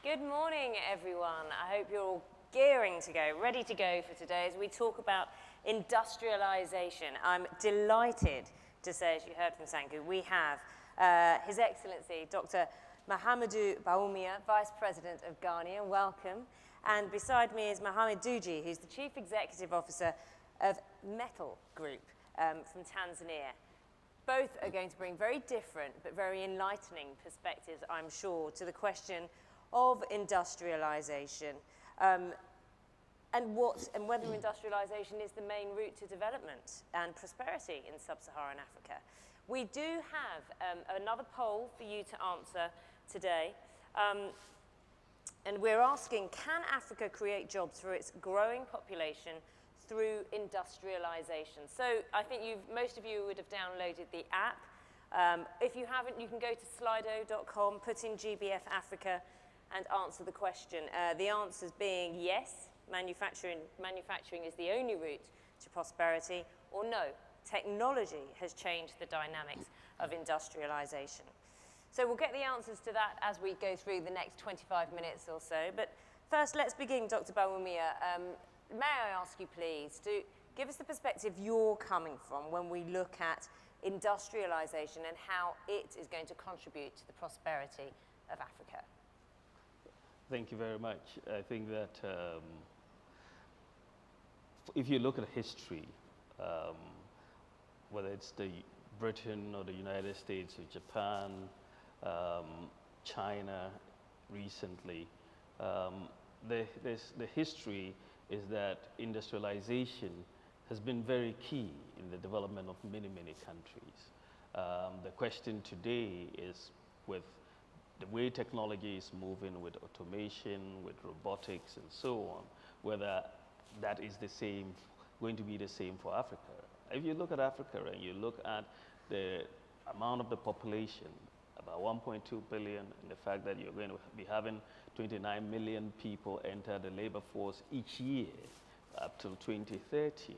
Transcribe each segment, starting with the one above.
Good morning, everyone. I hope you're all gearing to go, ready to go for today as we talk about industrialization. I'm delighted to say, as you heard from Sanku, we have His Excellency Dr. Mahamudu Bawumia, Vice President of Ghana. Welcome. And beside me is Mohamed Dewji, who's the Chief Executive Officer of METL Group from Tanzania. Both are going to bring very different but very enlightening perspectives, I'm sure, to the question of industrialization and whether industrialization is the main route to development and prosperity in sub-Saharan Africa. We do have another poll for you to answer today. And we're asking, can Africa create jobs for its growing population through industrialization? So I think most of you would have downloaded the app. If you haven't, you can go to slido.com, put in GBF Africa and answer the question. The answers being yes, manufacturing is the only route to prosperity, or no, technology has changed the dynamics of industrialization. So we'll get the answers to that as we go through the next 25 minutes or so. But first, let's begin, Dr. Bawumia. May I ask you, please, to give us the perspective you're coming from when we look at industrialization and how it is going to contribute to the prosperity of Africa? Thank you very much. I think that if you look at history, whether it's Britain or the United States or Japan, China recently, the history is that industrialization has been very key in the development of many, many countries. The question today is, with the way technology is moving, with automation, with robotics and so on, whether that is going to be the same for Africa. If you look at Africa and you look at the amount of the population, about 1.2 billion, and the fact that you're going to be having 29 million people enter the labor force each year up till 2030,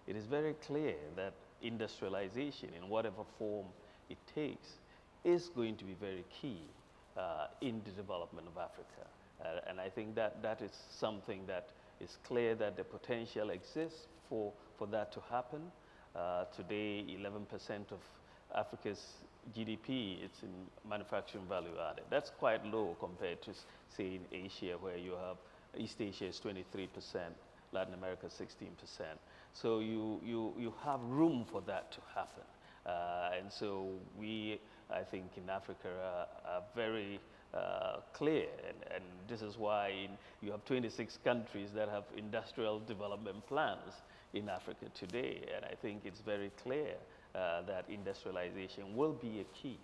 it is very clear that industrialization, in whatever form it takes, is going to be very key in the development of Africa. And I think that is something that is clear that the potential exists for that to happen. Today, 11% of Africa's GDP is in manufacturing value added. That's quite low compared to, say, in Asia, where you have East Asia is 23%, Latin America 16%. So you have room for that to happen. And so we, I think, in Africa are very clear, and this is why you have 26 countries that have industrial development plans in Africa today, and I think it's very clear that industrialization will be a key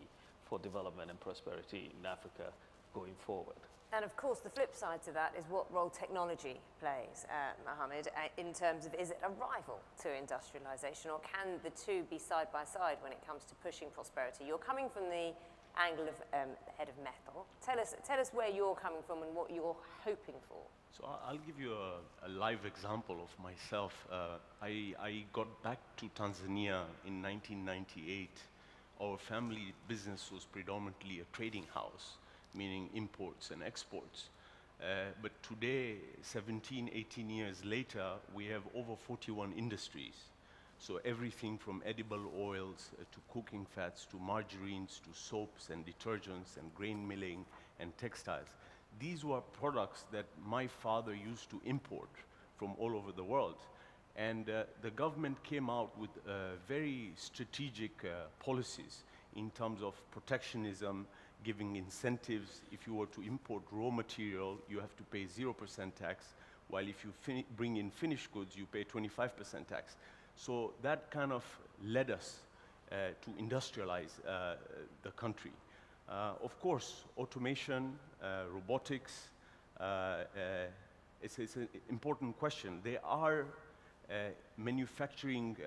for development and prosperity in Africa going forward. And of course, the flip side to that is what role technology plays, Mohamed, in terms of, is it a rival to industrialization, or can the two be side by side when it comes to pushing prosperity? You're coming from the angle of head of METL. Tell us where you're coming from and what you're hoping for. So I'll give you a live example of myself. I got back to Tanzania in 1998. Our family business was predominantly a trading house, meaning imports and exports. But today, 17, 18 years later, we have over 41 industries. So everything from edible oils to cooking fats to margarines to soaps and detergents and grain milling and textiles. These were products that my father used to import from all over the world. And the government came out with very strategic policies in terms of protectionism, giving incentives. If you were to import raw material, you have to pay 0% tax, while if you bring in finished goods, you pay 25% tax. So that kind of led us to industrialize the country. Of course, automation, robotics, it's an important question. There are manufacturing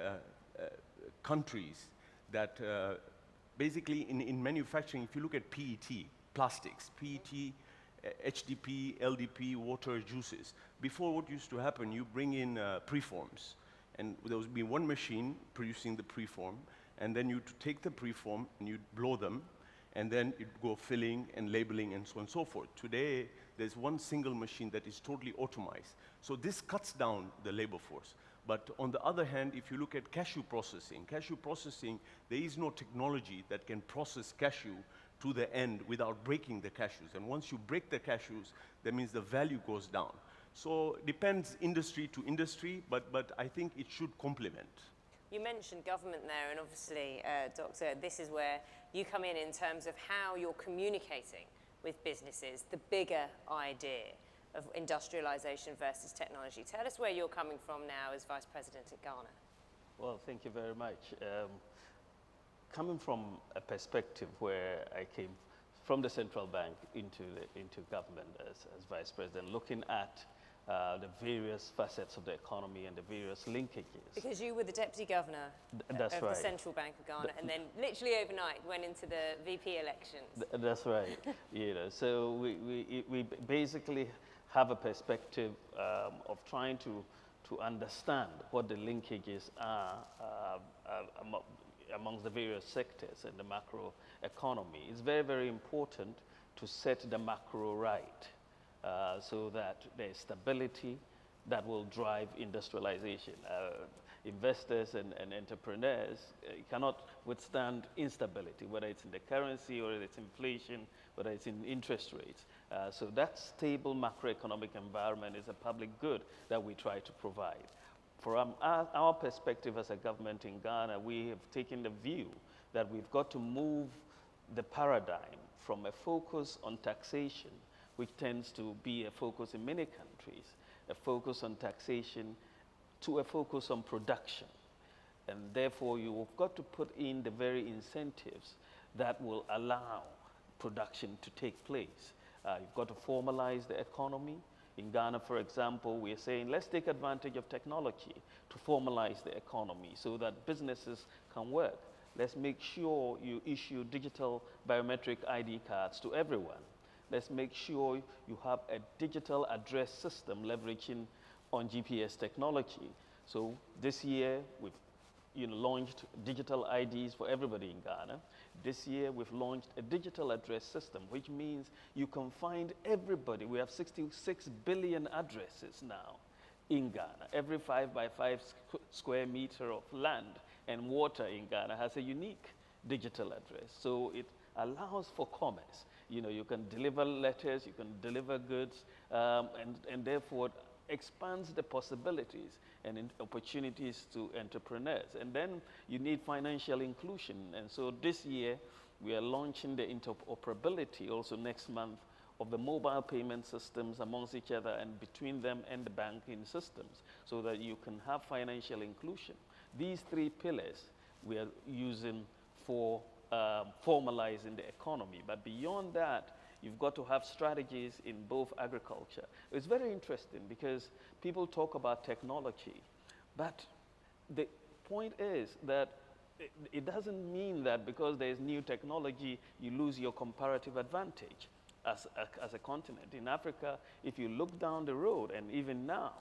countries that basically in manufacturing, if you look at PET, plastics, PET, HDP, LDP, water, juices. Before, what used to happen, you bring in preforms, and there would be one machine producing the preform, and then you'd take the preform and you'd blow them, and then it go filling and labeling and so on and so forth. Today, there's one single machine that is totally automized. So this cuts down the labor force. But on the other hand, if you look at cashew processing, there is no technology that can process cashew to the end without breaking the cashews. And once you break the cashews, that means the value goes down. So it depends industry to industry, but I think it should complement. You mentioned government there, and obviously, Doctor, this is where you come in terms of how you're communicating with businesses, the bigger idea of industrialization versus technology. Tell us where you're coming from now as Vice President at Ghana. Well, thank you very much. Coming from a perspective where I came from the central bank into government as Vice President, looking at the various facets of the economy and the various linkages. Because you were the Deputy Governor of the Central Bank of Ghana, and then literally overnight went into the VP elections. That's right. So we basically have a perspective of trying to understand what the linkages are amongst the various sectors in the macro economy. It's very, very important to set the macro right so that there's stability that will drive industrialization. Investors and entrepreneurs cannot withstand instability, whether it's in the currency or it's inflation, whether it's in interest rates. So that stable macroeconomic environment is a public good that we try to provide. From our perspective as a government in Ghana, we have taken the view that we've got to move the paradigm from a focus on taxation, which tends to be a focus in many countries, a focus on taxation, to a focus on production. And therefore, you've got to put in the very incentives that will allow production to take place. You've got to formalize the economy. In Ghana, for example, we're saying, let's take advantage of technology to formalize the economy so that businesses can work. Let's make sure you issue digital biometric ID cards to everyone. Let's make sure you have a digital address system leveraging on GPS technology. So this year, we've launched digital IDs for everybody in Ghana. This year, we've launched a digital address system, which means you can find everybody. We have 66 billion addresses now in Ghana. Every 5 by 5 square meter of land and water in Ghana has a unique digital address. So it allows for commerce. You can deliver letters, you can deliver goods, and therefore expands the possibilities and opportunities to entrepreneurs. And then you need financial inclusion. And so this year, we are launching the interoperability also next month of the mobile payment systems amongst each other and between them and the banking systems so that you can have financial inclusion. These 3 pillars we are using for formalizing the economy. But beyond that, you've got to have strategies in both agriculture. It's very interesting because people talk about technology, but the point is that it doesn't mean that because there's new technology, you lose your comparative advantage as a continent. In Africa, if you look down the road, and even now,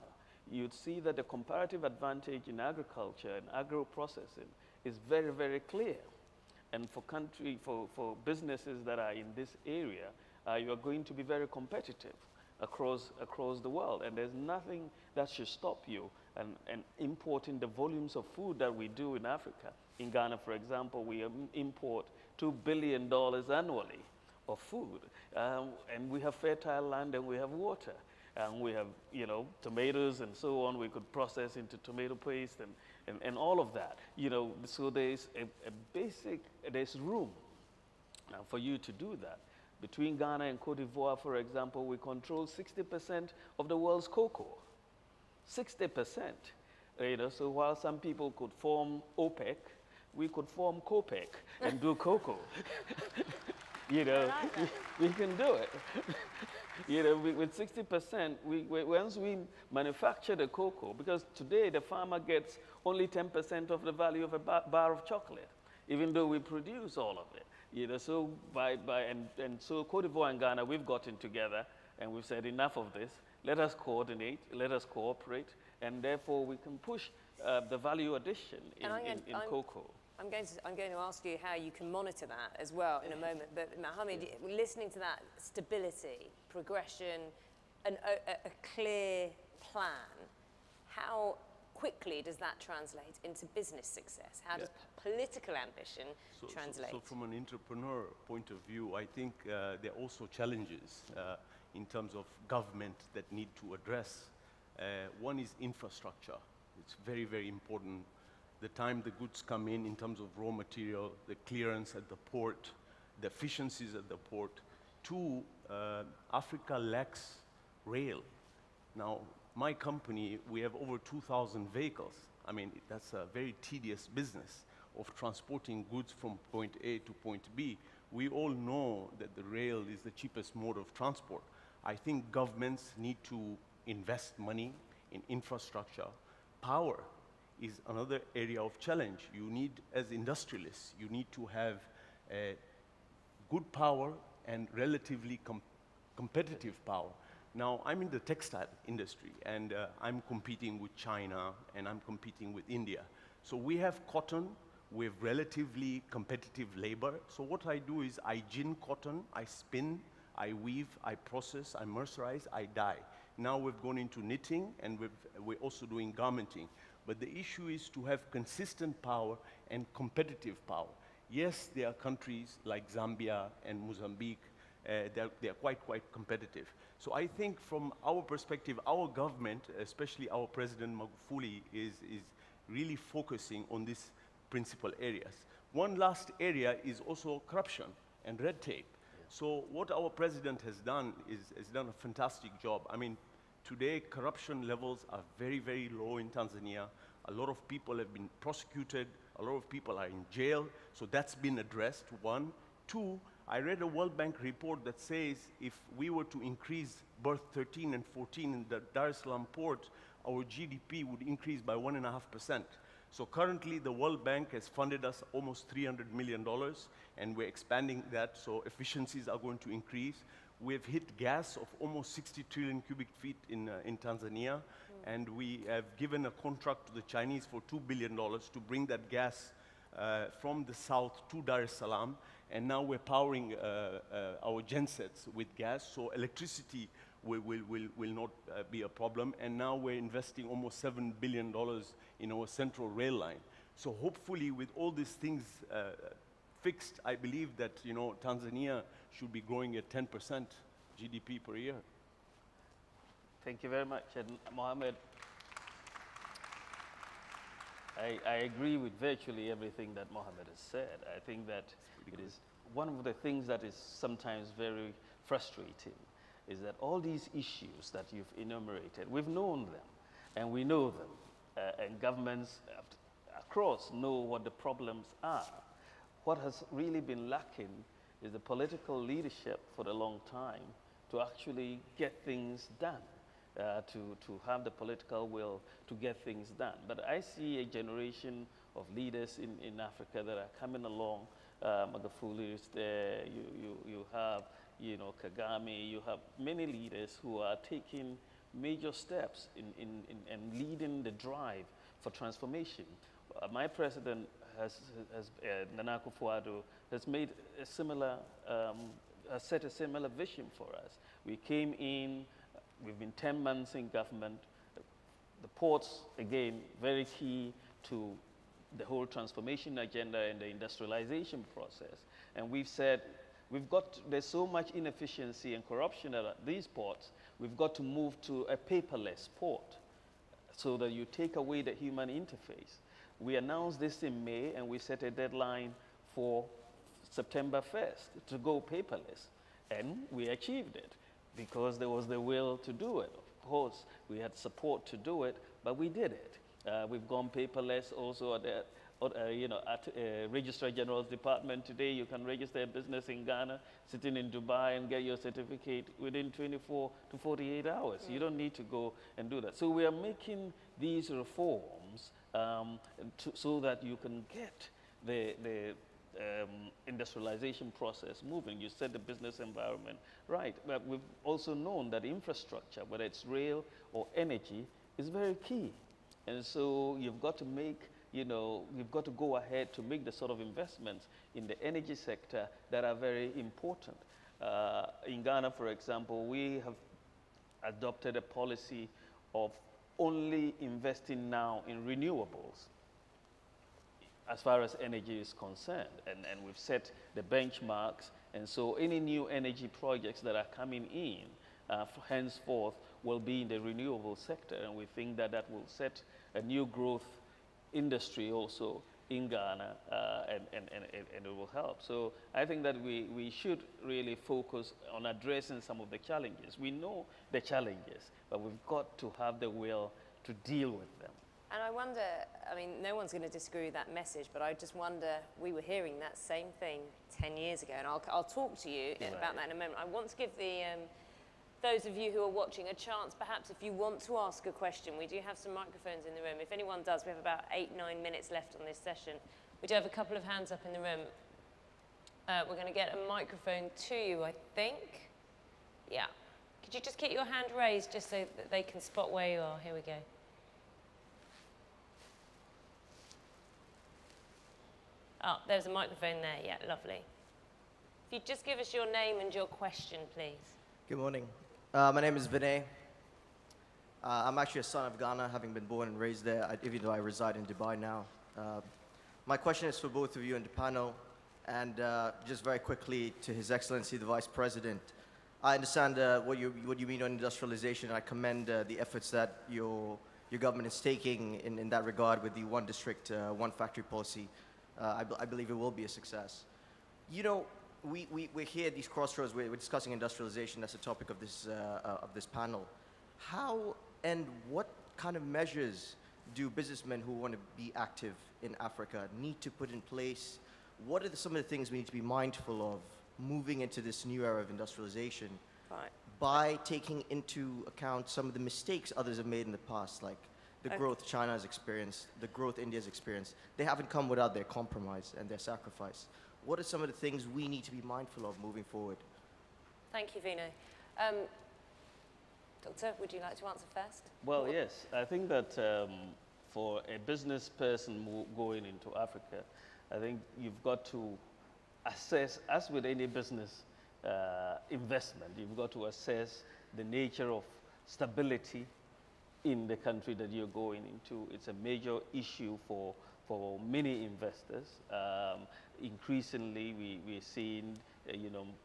you'd see that the comparative advantage in agriculture and agro-processing is very, very clear. And for businesses that are in this area, you are going to be very competitive across the world. And there's nothing that should stop you and importing the volumes of food that we do in Africa. In Ghana, for example, we import $2 billion annually of food. And we have fertile land and we have water. And we have, tomatoes and so on we could process into tomato paste and all of that. So there's there's room for you to do that. Between Ghana and Cote d'Ivoire, for example, we control 60% of the world's cocoa. 60%. So while some people could form OPEC, we could form COPEC and do cocoa. We can do it. With 60%, once we manufacture the cocoa, because today the farmer gets only 10% of the value of a bar of chocolate, even though we produce all of it. So so Cote d'Ivoire and Ghana, we've gotten together and we've said enough of this. Let us coordinate, let us cooperate, and therefore we can push the value addition in cocoa. I'm going to ask you how you can monitor that as well in a moment. But Mohamed, listening to that stability, progression, a clear plan, how quickly does that translate into business success? How does political ambition translate? So from an entrepreneur point of view, I think there are also challenges in terms of government that need to address. One is infrastructure. It's very, very important. The time the goods come in terms of raw material, the clearance at the port, the efficiencies at the port. Two, Africa lacks rail. Now, my company, we have over 2,000 vehicles. I mean, that's a very tedious business of transporting goods from point A to point B. We all know that the rail is the cheapest mode of transport. I think governments need to invest money in infrastructure. Power is another area of challenge. You need, as industrialists, you need to have good power and relatively competitive power. Now, I'm in the textile industry, and I'm competing with China, and I'm competing with India. So we have cotton with relatively competitive labor. So what I do is I gin cotton, I spin, I weave, I process, I mercerize, I dye. Now we've gone into knitting, and we're also doing garmenting. But the issue is to have consistent power and competitive power. Yes, there are countries like Zambia and Mozambique, they're quite competitive. So I think from our perspective, our government, especially our President Magufuli, is really focusing on these principal areas. One last area is also corruption and red tape. So what our president has done is done a fantastic job. I mean, today corruption levels are very, very low in Tanzania. A lot of people have been prosecuted. A lot of people are in jail. So that's been addressed, one. Two, I read a World Bank report that says if we were to increase berth 13 and 14 in the Dar es Salaam port, our GDP would increase by 1.5%. So currently the World Bank has funded us almost $300 million, and we're expanding that, so efficiencies are going to increase. We've hit gas of almost 60 trillion cubic feet in Tanzania, and we have given a contract to the Chinese for $2 billion to bring that gas from the south to Dar es Salaam, and now we're powering our gensets with gas, so electricity will not be a problem, and now we're investing almost $7 billion in our central rail line. So hopefully with all these things fixed, I believe that Tanzania should be growing at 10% GDP per year. Thank you very much. And Mohamed, I agree with virtually everything that Mohamed has said. I think that it is one of the things that is sometimes very frustrating is that all these issues that you've enumerated, we've known them, and we know them, and governments across know what the problems are. What has really been lacking is the political leadership for a long time to actually get things done, to have the political will to get things done. But I see a generation of leaders in Africa that are coming along. Magufuli is there, you have Kagame, you have many leaders who are taking major steps in leading the drive for transformation. My president Nana Akufo-Addo has made a similar, has set a similar vision for us. We came in, we've been 10 months in government. The ports, again, very key to the whole transformation agenda and the industrialization process. And we've said, there's so much inefficiency and corruption at these ports, we've got to move to a paperless port so that you take away the human interface. We announced this in May, and we set a deadline for September 1st to go paperless. And we achieved it because there was the will to do it. Of course, we had support to do it, but we did it. We've gone paperless also at the Registrar General's Department. Today, you can register a business in Ghana, sitting in Dubai, and get your certificate within 24 to 48 hours. You don't need to go and do that. So we are making these reforms so that you can get the industrialization process moving. You said the business environment, right. But we've also known that infrastructure, whether it's rail or energy, is very key. And so you've got to make you know, we've got to go ahead to make the sort of investments in the energy sector that are very important. In Ghana, for example, we have adopted a policy of only investing now in renewables as far as energy is concerned. And we've set the benchmarks. And so any new energy projects that are coming in henceforth will be in the renewable sector. And we think that that will set a new growth industry also in Ghana, and it will help. So I think that we should really focus on addressing some of the challenges. We know the challenges, but we've got to have the will to deal with them. And I wonder, I mean, no one's going to disagree with that message, but I just wonder, we were hearing that same thing 10 years ago, and I'll talk to you about that in a moment. I want to give those of you who are watching a chance, perhaps if you want to ask a question. We do have some microphones in the room. If anyone does, we have about 8-9 minutes left on this session. We do have a couple of hands up in the room. We're going to get a microphone to you, I think. Yeah. Could you just keep your hand raised just so that they can spot where you are? Here we go. Oh, there's a microphone there. Yeah, lovely. If you just give us your name and your question, please. Good morning. My name is Vinay. I'm actually a son of Ghana, having been born and raised there, even though I reside in Dubai now. My question is for both of you in the panel, and just very quickly to His Excellency, the Vice President. I understand what you mean on industrialization. I commend the efforts that your government is taking in that regard with the one district, one factory policy. I believe it will be a success. You know, we're here at these crossroads. We're discussing industrialization. That's the topic of this panel. How and what kind of measures do businessmen who want to be active in Africa need to put in place? What are some of the things we need to be mindful of moving into this new era of industrialization, Right. by taking into account some of the mistakes others have made in the past, like the growth China has experienced, the growth India has experienced? They haven't come without their compromise and their sacrifice. What are some of the things we need to be mindful of moving forward? Thank you, Vinay. Doctor, would you like to answer first? Well, yes. I think that for a business person going into Africa, I think you've got to assess, as with any business investment, you've got to assess the nature of stability in the country that you're going into. It's a major issue for many investors. Increasingly, we're seeing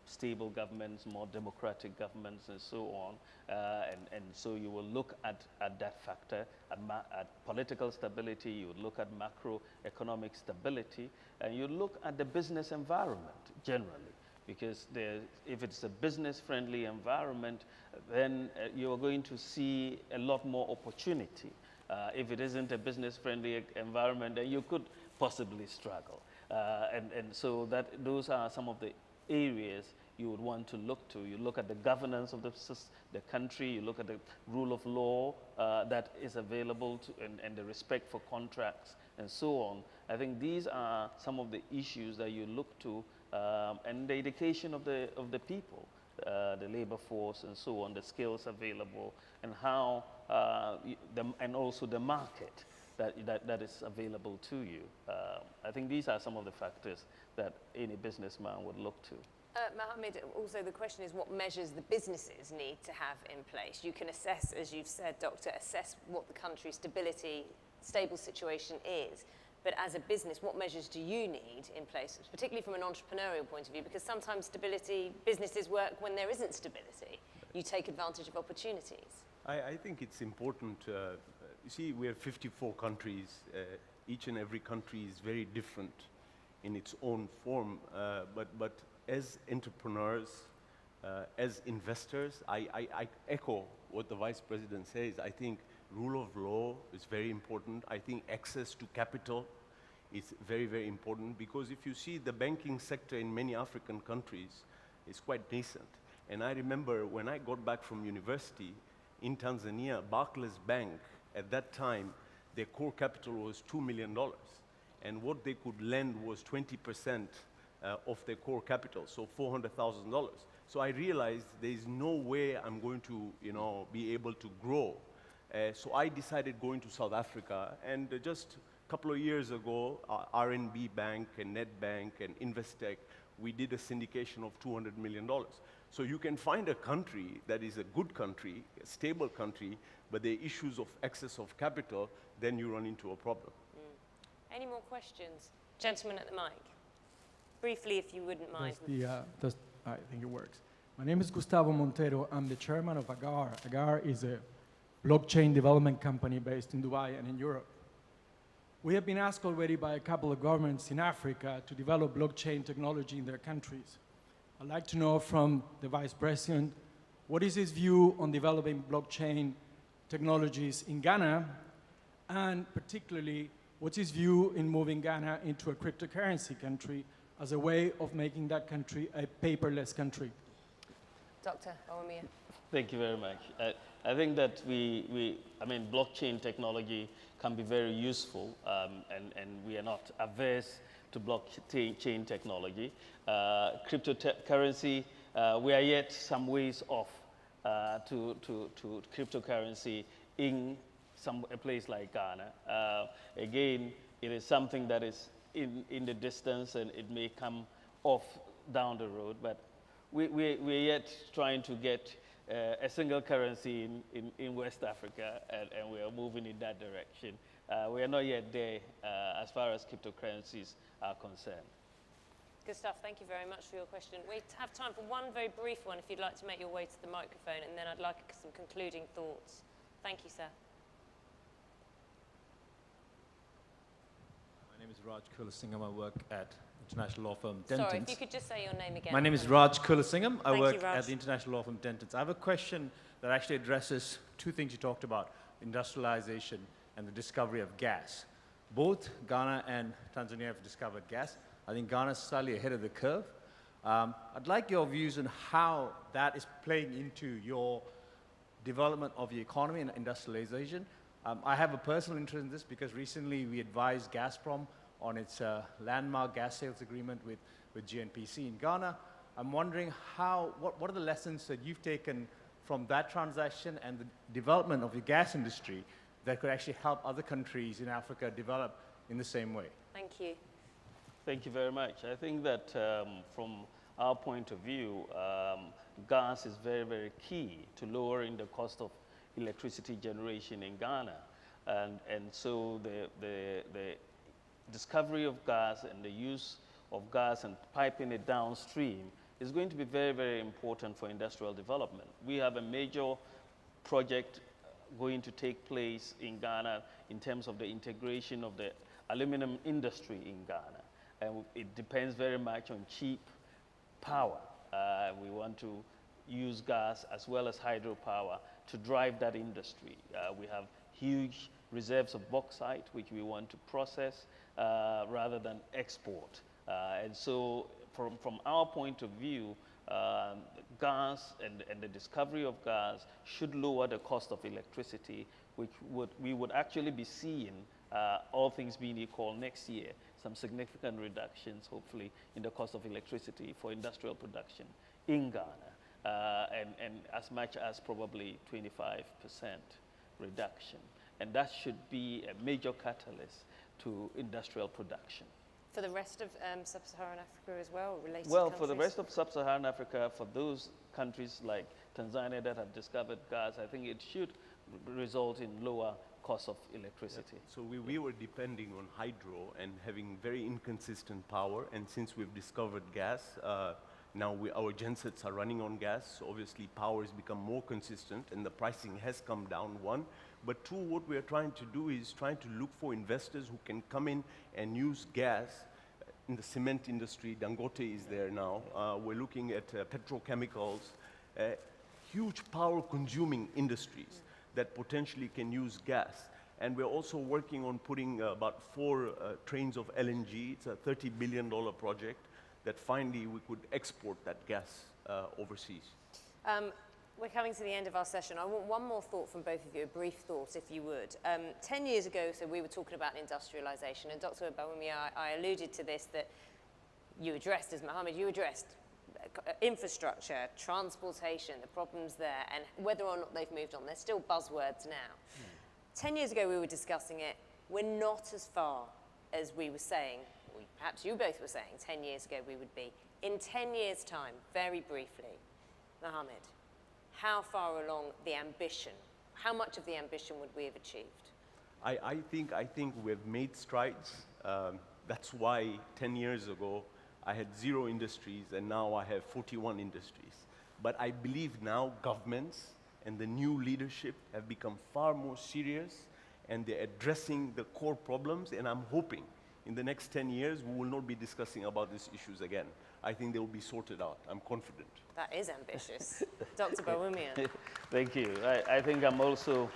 stable governments, more democratic governments, and so on. And so you will look at that factor, at political stability, you would look at macroeconomic stability, and you look at the business environment generally. Because if it's a business-friendly environment, then you're going to see a lot more opportunity. If it isn't a business-friendly environment, then you could possibly struggle. And so those are some of the areas you would want to look to. You look at the governance of the country, you look at the rule of law that is available and the respect for contracts and so on. I think these are some of the issues that you look to, and the education of the people, the labor force and so on, the skills available, and how and also the market that is available to you. I think these are some of the factors that any businessman would look to. Mohamed, also the question is what measures the businesses need to have in place. You can assess, as you've said, Doctor, assess what the country's stable situation is. But as a business, what measures do you need in place, particularly from an entrepreneurial point of view? Because sometimes businesses work when there isn't stability. You take advantage of opportunities. I think it's important. You see, we have 54 countries. Each and every country is very different in its own form. But as entrepreneurs, as investors, I echo what the Vice President says. I think rule of law is very important. I think access to capital is very, very important, because if you see the banking sector in many African countries is quite nascent. And I remember when I got back from university in Tanzania, Barclays Bank, at that time, their core capital was $2 million. And what they could lend was 20% of their core capital, so $400,000. So I realized there is no way I'm going to, be able to grow. So I decided going to South Africa and just A couple of years ago, RNB Bank and NetBank and Investec, we did a syndication of $200 million. So you can find a country that is a good country, a stable country, but there are issues of excess of capital, then you run into a problem. Any more questions? Gentleman at the mic. Briefly, if you wouldn't mind. I think it works. My name is Gustavo Montero. I'm the chairman of Agar. Agar is a blockchain development company based in Dubai and in Europe. We have been asked already by a couple of governments in Africa to develop blockchain technology in their countries. I'd like to know from the Vice President, what is his view on developing blockchain technologies in Ghana, and particularly, what's his view in moving Ghana into a cryptocurrency country as a way of making that country a paperless country? Dr. Bawumia. Thank you very much. I think that I mean, blockchain technology can be very useful, and we are not averse to blockchain technology. Cryptocurrency, we are yet some ways off to cryptocurrency in a place like Ghana. Again, it is something that is in the distance, and it may come off down the road, but we're yet trying to get a single currency in West Africa, and we are moving in that direction. We are not yet there as far as cryptocurrencies are concerned. Good stuff. Thank you very much for your question. We have time for one very brief one if you'd like to make your way to the microphone, and then I'd like some concluding thoughts. Thank you, sir. My name is Raj Kulasingham. I work at international law firm Dentons. Sorry, if you could just say your name again. My name is Raj Kulasingham. I work Raj. at the international law firm Dentons. I have a question that actually addresses two things you talked about, industrialization and the discovery of gas. Both Ghana and Tanzania have discovered gas. I think Ghana is slightly ahead of the curve. I'd like your views on how that is playing into your development of the economy and industrialization. I have a personal interest in this because recently we advised Gazprom on its landmark gas sales agreement with GNPC in Ghana. I'm wondering what are the lessons that you've taken from that transaction and the development of the gas industry that could actually help other countries in Africa develop in the same way? Thank you. Thank you very much. I think that from our point of view, gas is very, very key to lowering the cost of electricity generation in Ghana. And so the discovery of gas and the use of gas and piping it downstream is going to be very, very important for industrial development. We have a major project going to take place in Ghana in terms of the integration of the aluminum industry in Ghana. And it depends very much on cheap power. We want to use gas as well as hydropower to drive that industry. We have huge reserves of bauxite, which we want to process rather than export. And so from our point of view, gas and the discovery of gas should lower the cost of electricity, which we would actually be seeing, all things being equal, next year, some significant reductions, hopefully, in the cost of electricity for industrial production in Ghana, and as much as probably 25% reduction. And that should be a major catalyst to industrial production. For the rest of sub-Saharan Africa as well, related Well, countries? for the rest of sub-Saharan Africa, for those countries like Tanzania that have discovered gas, I think it should result in lower cost of electricity. Yeah. So we were depending on hydro and having very inconsistent power, and since we've discovered gas, now our gensets are running on gas, so obviously power has become more consistent and the pricing has come down, one. But two, what we are trying to do is trying to look for investors who can come in and use gas. In the cement industry, Dangote is there now. We're looking at petrochemicals, huge power-consuming industries that potentially can use gas. And we're also working on putting about 4 trains of LNG. It's a $30 billion project that finally we could export that gas overseas. We're coming to the end of our session. I want one more thought from both of you, a brief thought, if you would. 10 years ago, so we were talking about industrialization, and Dr. Bawumia, I alluded to this, that you addressed, as Mohamed, you addressed infrastructure, transportation, the problems there, and whether or not they've moved on. They're still buzzwords now. 10 years ago, we were discussing it. we're not as far as we were saying, or perhaps you both were saying 10 years ago we would be. In 10 years' time, very briefly, Mohamed, how far along the ambition, how much of the ambition would we have achieved? I think we've made strides. That's why 10 years ago I had 0 industries and now I have 41 industries. But I believe now governments and the new leadership have become far more serious and they're addressing the core problems, and I'm hoping in the next 10 years we will not be discussing about these issues again. I think they will be sorted out. I'm confident. That is ambitious. Dr. Bawumia. Thank you. I think I'm also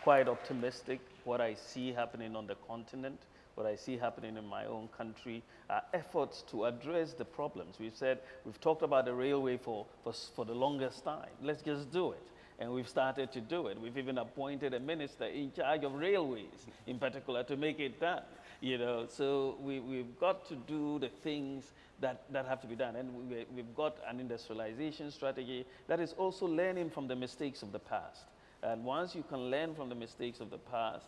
quite optimistic. What I see happening on the continent, what I see happening in my own country, are efforts to address the problems. We've talked about the railway for the longest time. Let's just do it. And we've started to do it. We've even appointed a minister in charge of railways, in particular, to make it done. You know, so we've got to do the things that have to be done. And we've got an industrialization strategy that is also learning from the mistakes of the past. And once you can learn from the mistakes of the past,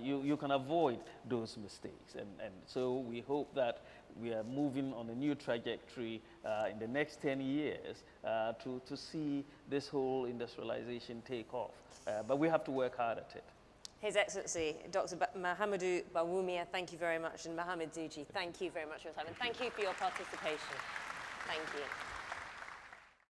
you can avoid those mistakes. And so we hope that we are moving on a new trajectory in the next 10 years to see this whole industrialization take off. But we have to work hard at it. His Excellency, Dr. Mahamudu Bawumia, thank you very much. And Mohamed Dewji, thank you very much for your time. And thank you for your participation. Thank you.